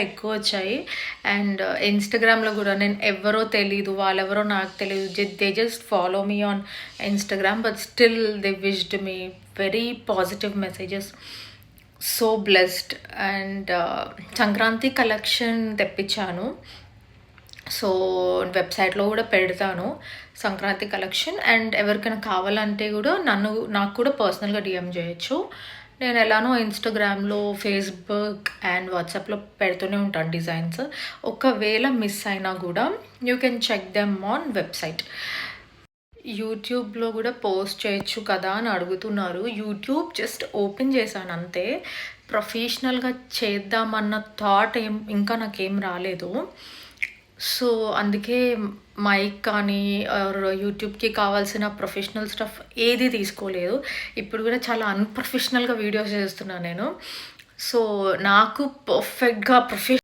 ఎక్కువ వచ్చాయి. అండ్ ఇన్‌స్టాగ్రామ్‌లో గూడా నేను ఎవ్వరో తెలీదు, వాళ్ళెవరో నాకు తెలీదు. They just follow me on Instagram but still they wished me very positive messages. So blessed. And Sankranti collection తెప్పించాను. సో వెబ్సైట్లో కూడా పెడతాను సంక్రాంతి కలెక్షన్. అండ్ ఎవరికైనా కావాలంటే కూడా నాకు కూడా పర్సనల్గా డిఎం చేయొచ్చు. నేను ఎలానో ఇన్స్టాగ్రామ్లో, ఫేస్బుక్ అండ్ వాట్సాప్లో పెడుతూనే ఉంటాను డిజైన్స్. ఒకవేళ మిస్ అయినా కూడా you can check them on website. యూట్యూబ్లో కూడా పోస్ట్ చేయొచ్చు కదా అని అడుగుతున్నారు. యూట్యూబ్ జస్ట్ ఓపెన్ చేశాను అంతే. ప్రొఫెషనల్గా చేద్దామన్న థాట్ ఇంకా నాకేం రాలేదు. సో అందుకే మైక్ కానీ యూట్యూబ్కి కావాల్సిన ప్రొఫెషనల్ స్టఫ్ ఏది తీసుకోలేదు. ఇప్పుడు కూడా చాలా అన్‌ప్రొఫెషనల్‌గా వీడియోస్ చేస్తున్నాను నేను. సో నాకు పర్ఫెక్ట్‌గా